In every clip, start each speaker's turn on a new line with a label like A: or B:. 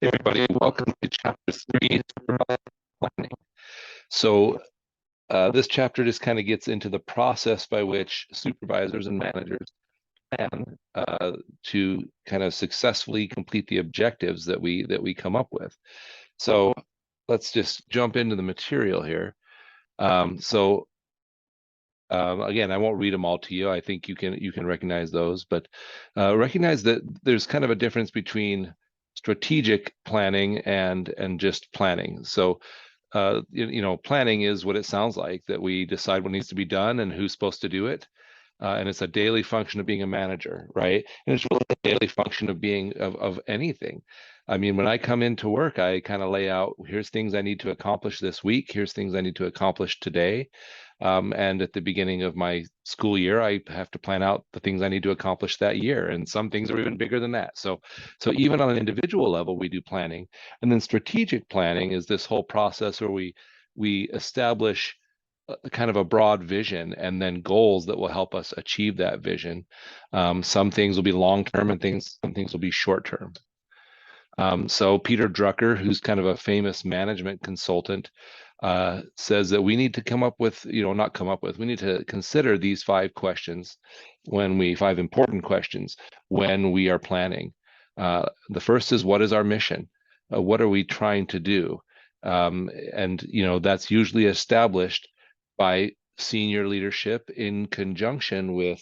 A: Hey everybody, welcome to chapter 3, supervised planning. So this chapter just kind of gets into the process by which supervisors and managers plan to kind of successfully complete the objectives that we come up with. So let's just jump into the material here. Again, I won't read them all to you. I think you can recognize those, but recognize that there's kind of a difference between strategic planning and just planning. So planning is what it sounds like, that we decide what needs to be done and who's supposed to do it. And it's a daily function of being a manager, right? And it's really a daily function of being of anything. I mean, when I come into work, I kind of lay out, here's things I need to accomplish this week. Here's things I need to accomplish today. And at the beginning of my school year, I have to plan out the things I need to accomplish that year. And some things are even bigger than that. So even on an individual level, we do planning. And then strategic planning is this whole process where we establish kind of a broad vision and then goals that will help us achieve that vision. Some things will be long-term and some things will be short-term. So Peter Drucker, who's kind of a famous management consultant, says that we need to we need to consider these five important questions when we are planning. The first is, what is our mission? What are we trying to do? And that's usually established by senior leadership in conjunction with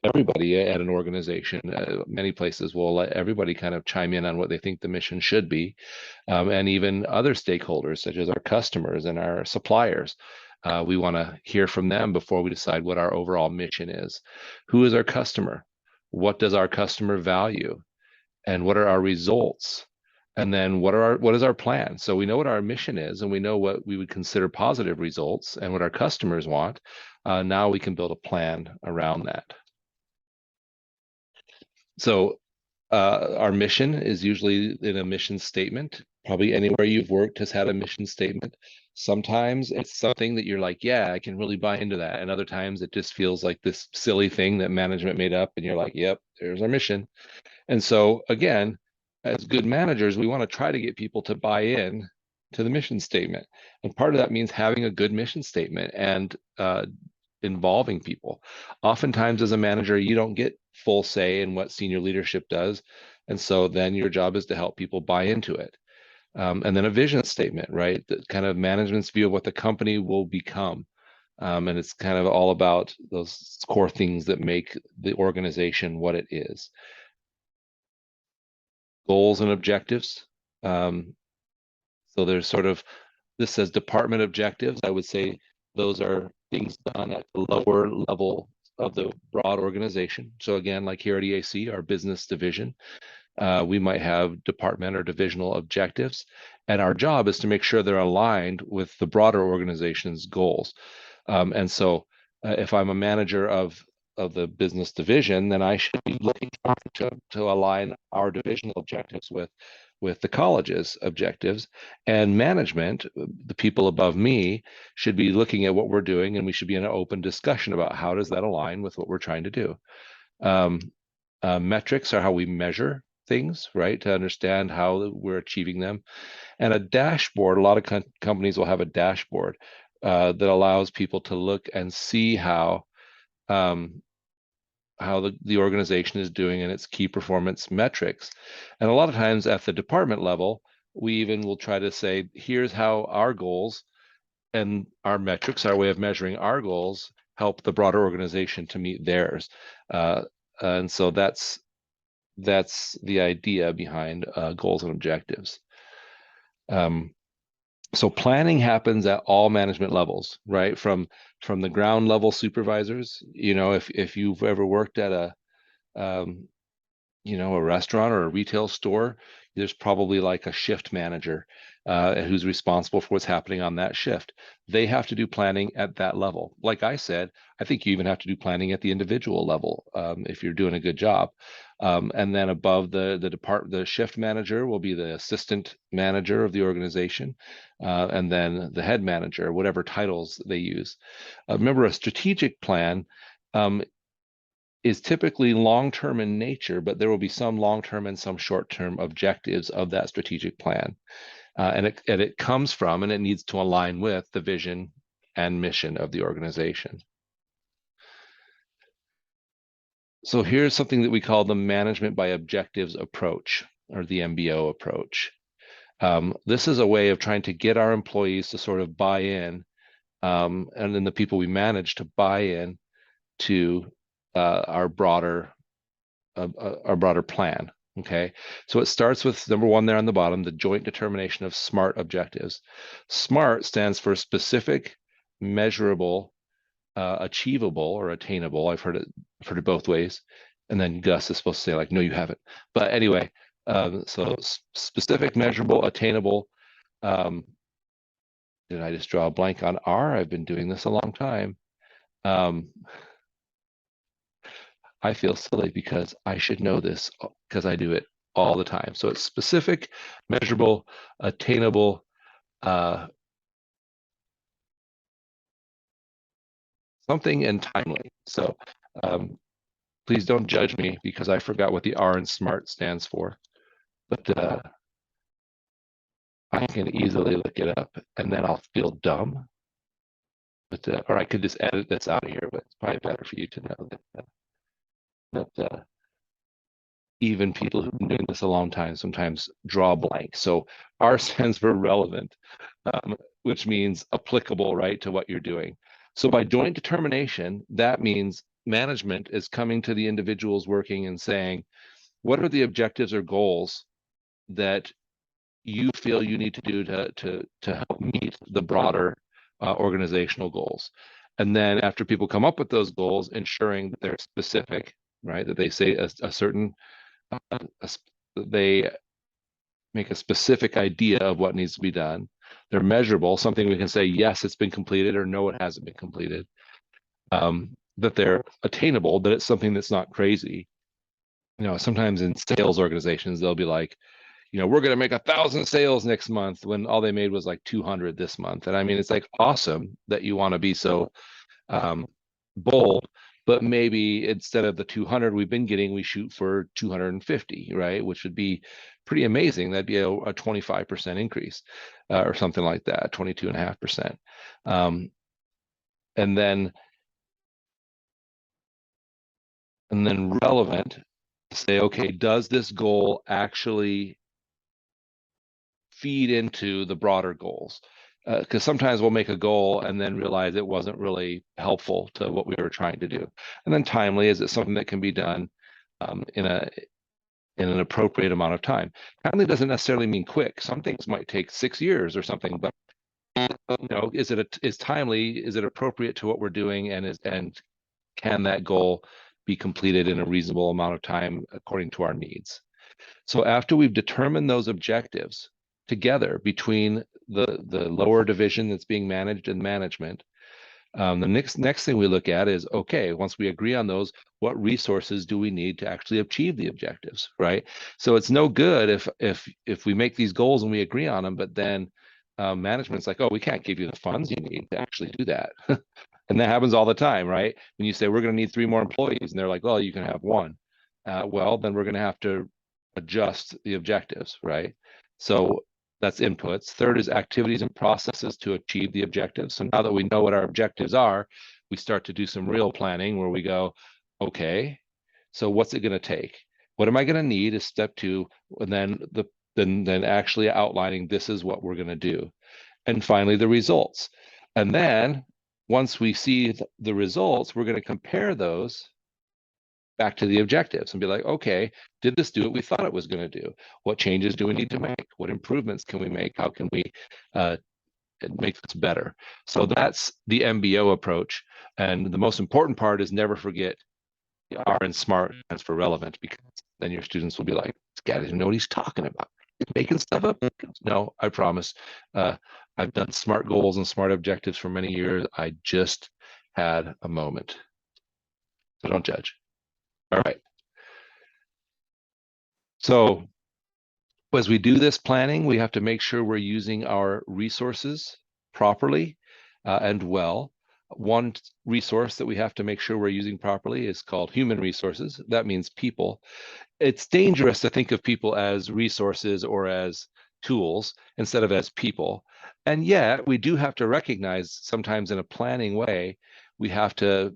A: everybody at an organization. Many places will let everybody kind of chime in on what they think the mission should be, and even other stakeholders such as our customers and our suppliers. We want to hear from them before we decide what our overall mission is. Who is our customer? What does our customer value? And what are our results? And then what is our plan? So we know what our mission is, and we know what we would consider positive results and what our customers want. Now we can build a plan around that. So our mission is usually in a mission statement. Probably anywhere you've worked has had a mission statement. Sometimes it's something that you're like, yeah, I can really buy into that. And other times it just feels like this silly thing that management made up, and you're like, yep, there's our mission. And so again, as good managers, we want to try to get people to buy in to the mission statement. And part of that means having a good mission statement and involving people. Oftentimes as a manager, you don't get full say in what senior leadership does. And so then your job is to help people buy into it. And then a vision statement, right? That kind of management's view of what the company will become. And it's kind of all about those core things that make the organization what it is. Goals and objectives. So there's this says department objectives. I would say those are things done at the lower level of the broad organization. So again, like here at EAC, our business division, we might have department or divisional objectives, and our job is to make sure they're aligned with the broader organization's goals. And so if I'm a manager of the business division, then I should be looking to align our divisional objectives with the college's objectives, and management, the people above me, should be looking at what we're doing, and we should be in an open discussion about how does that align with what we're trying to do. Metrics are how we measure things, right, to understand how we're achieving them. And a dashboard, a lot of companies will have a dashboard that allows people to look and see how the organization is doing in its key performance metrics. And a lot of times at the department level, we even will try to say, here's how our goals and our metrics, our way of measuring our goals, help the broader organization to meet theirs. And so that's the idea behind goals and objectives. So planning happens at all management levels, right? From the ground level supervisors. If you've ever worked at a restaurant or a retail store, there's probably like a shift manager who's responsible for what's happening on that shift. They have to do planning at that level. Like I said, I think you even have to do planning at the individual level if you're doing a good job. And then above the shift manager will be the assistant manager of the organization, and then the head manager, whatever titles they use. Remember, a strategic plan is typically long-term in nature, but there will be some long-term and some short-term objectives of that strategic plan. And it comes from, and it needs to align with the vision and mission of the organization. So here's something that we call the management by objectives approach, or the MBO approach. This is a way of trying to get our employees to sort of buy in, and then the people we manage to buy in to our broader plan. Okay, so it starts with number one there on the bottom, the joint determination of SMART objectives. SMART stands for specific, measurable, achievable, or attainable. I've heard it both ways. And then Gus is supposed to say like, no, you haven't. But anyway, so specific, measurable, attainable. Did I just draw a blank on R? I've been doing this a long time. I feel silly because I should know this because I do it all the time. So it's specific, measurable, attainable, something, and timely. So please don't judge me because I forgot what the R in SMART stands for. But I can easily look it up and then I'll feel dumb. But or I could just edit this out of here, but it's probably better for you to know that even people who've been doing this a long time sometimes draw blank. So R stands for relevant, which means applicable, right, to what you're doing. So by joint determination, that means management is coming to the individuals working and saying, what are the objectives or goals that you feel you need to do to help meet the broader organizational goals? And then after people come up with those goals, ensuring that they're specific, right, that they say a certain they make a specific idea of what needs to be done. They're measurable, something we can say, yes, it's been completed, or no, it hasn't been completed. That they're attainable, that it's something that's not crazy. You know, sometimes in sales organizations, they'll be like, you know, we're going to make 1,000 sales next month when all they made was like 200 this month. And I mean, it's like awesome that you want to be so bold, but maybe instead of the 200 we've been getting, we shoot for 250, right? Which would be pretty amazing. That'd be a 25% increase or something like that, 22.5%. And then relevant, to say, okay, does this goal actually feed into the broader goals? Because sometimes we'll make a goal and then realize it wasn't really helpful to what we were trying to do. And then timely, is it something that can be done in an appropriate amount of time? Timely doesn't necessarily mean quick. Some things might take 6 years or something, but you know, is timely? Is it appropriate to what we're doing? And can that goal be completed in a reasonable amount of time according to our needs? So after we've determined those objectives together between the lower division that's being managed and management, the next thing we look at is, okay, once we agree on those, what resources do we need to actually achieve the objectives, right? So it's no good if we make these goals and we agree on them, but then management's like, oh, we can't give you the funds you need to actually do that. And that happens all the time, right? When you say we're going to need 3 more employees, and they're like, well, you can have 1. Well, then we're going to have to adjust the objectives, right? So that's inputs. Third is activities and processes to achieve the objectives. So now that we know what our objectives are, we start to do some real planning where we go, okay, so what's it going to take? What am I going to need is step 2, and then actually outlining this is what we're going to do. And finally, the results. And then once we see the results, we're going to compare those back to the objectives and be like, okay, did this do what we thought it was going to do? What changes do we need to make? What improvements can we make? How can we make this better? So that's the MBO approach. And the most important part is never forget the R in SMART stands for relevant, because then your students will be like, this guy doesn't know what he's talking about. He's making stuff up. No, I promise. I've done SMART goals and SMART objectives for many years. I just had a moment. So don't judge. All right. So as we do this planning, we have to make sure we're using our resources properly and well. One resource that we have to make sure we're using properly is called human resources. That means people. It's dangerous to think of people as resources or as tools instead of as people. And yet we do have to recognize sometimes in a planning way, we have to,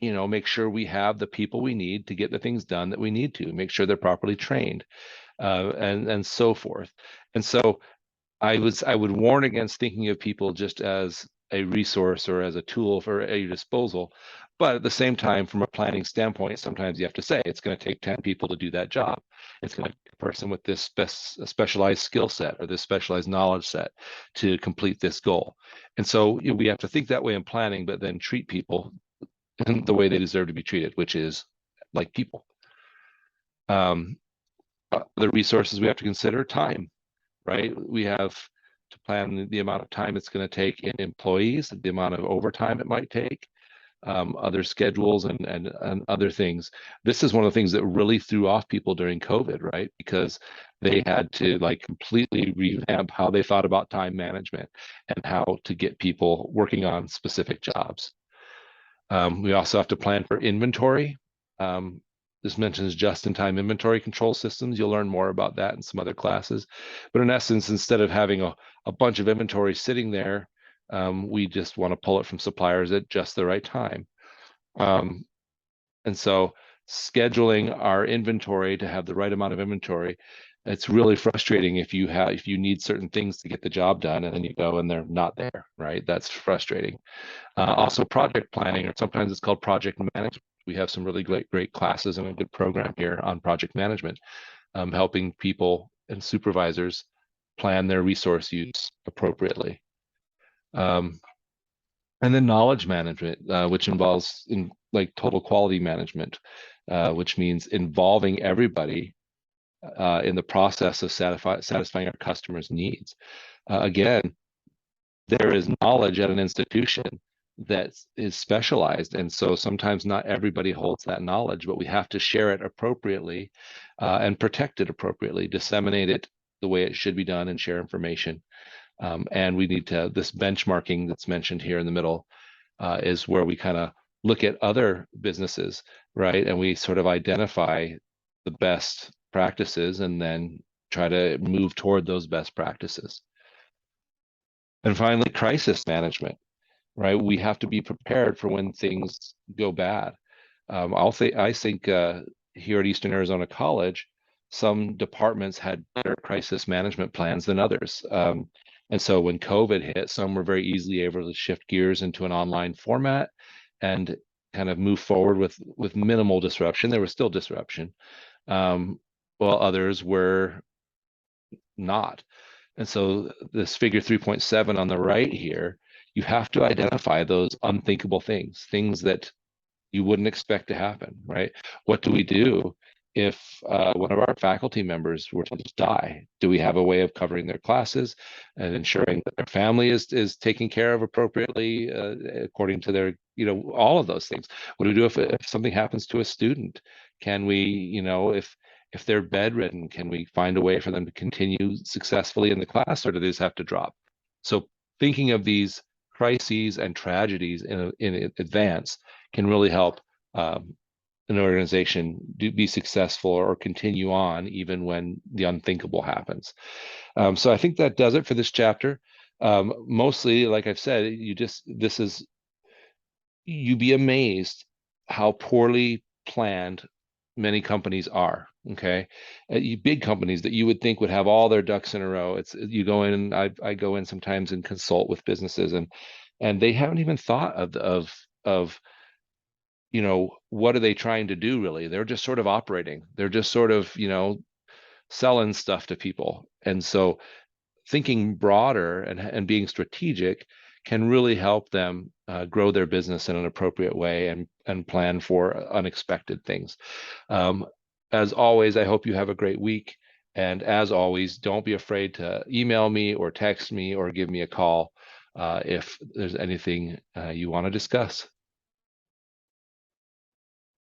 A: make sure we have the people we need to get the things done that we need to, make sure they're properly trained, and so forth. And so I would warn against thinking of people just as a resource or as a tool for at your disposal. But at the same time, from a planning standpoint, sometimes you have to say it's going to take 10 people to do that job. It's going to take a person with this specialized skill set or this specialized knowledge set to complete this goal. And so we have to think that way in planning, but then treat people in the way they deserve to be treated, which is like people. The resources we have to consider: time, right? We have to plan the amount of time it's going to take in employees, the amount of overtime it might take, other schedules and other things. This is one of the things that really threw off people during COVID, right? Because they had to like completely revamp how they thought about time management and how to get people working on specific jobs. We also have to plan for inventory. This mentions just-in-time inventory control systems. You'll learn more about that in some other classes. But in essence, instead of having a bunch of inventory sitting there, we just want to pull it from suppliers at just the right time. And so scheduling our inventory to have the right amount of inventory, it's really frustrating if you need certain things to get the job done and then you go and they're not there, right? That's frustrating. Also project planning, or sometimes it's called project management. We have some really great classes and a good program here on project management, helping people and supervisors plan their resource use appropriately. And then knowledge management, which involves like total quality management, which means involving everybody in the process of satisfying our customers' needs. Again, there is knowledge at an institution that is specialized. And so sometimes not everybody holds that knowledge, but we have to share it appropriately and protect it appropriately, disseminate it the way it should be done, and share information. And we need to, this benchmarking that's mentioned here in the middle is where we kind of look at other businesses, right? And we sort of identify the best practices and then try to move toward those best practices. And finally, crisis management, right? We have to be prepared for when things go bad. I think here at Eastern Arizona College, some departments had better crisis management plans than others. And so when COVID hit, some were very easily able to shift gears into an online format and kind of move forward with minimal disruption. There was still disruption, while others were not. And so this figure 3.7 on the right here, you have to identify those unthinkable things that you wouldn't expect to happen, right? What do we do if one of our faculty members were to just die? Do we have a way of covering their classes and ensuring that their family is taken care of appropriately according to their, all of those things? What do we do if something happens to a student? Can we, if they're bedridden, can we find a way for them to continue successfully in the class, or do they just have to drop? So thinking of these crises and tragedies in advance can really help an organization be successful or continue on even when the unthinkable happens. So I think that does it for this chapter. Mostly, like I've said, you'd be amazed how poorly planned many companies are. Okay, big companies that you would think would have all their ducks in a row. You go in, and I go in sometimes and consult with businesses, and they haven't even thought of what are they trying to do really? They're just sort of operating. They're just sort of selling stuff to people. And so thinking broader and being strategic can really help them grow their business in an appropriate way and plan for unexpected things. As always, I hope you have a great week. And as always, don't be afraid to email me or text me or give me a call if there's anything you want to discuss.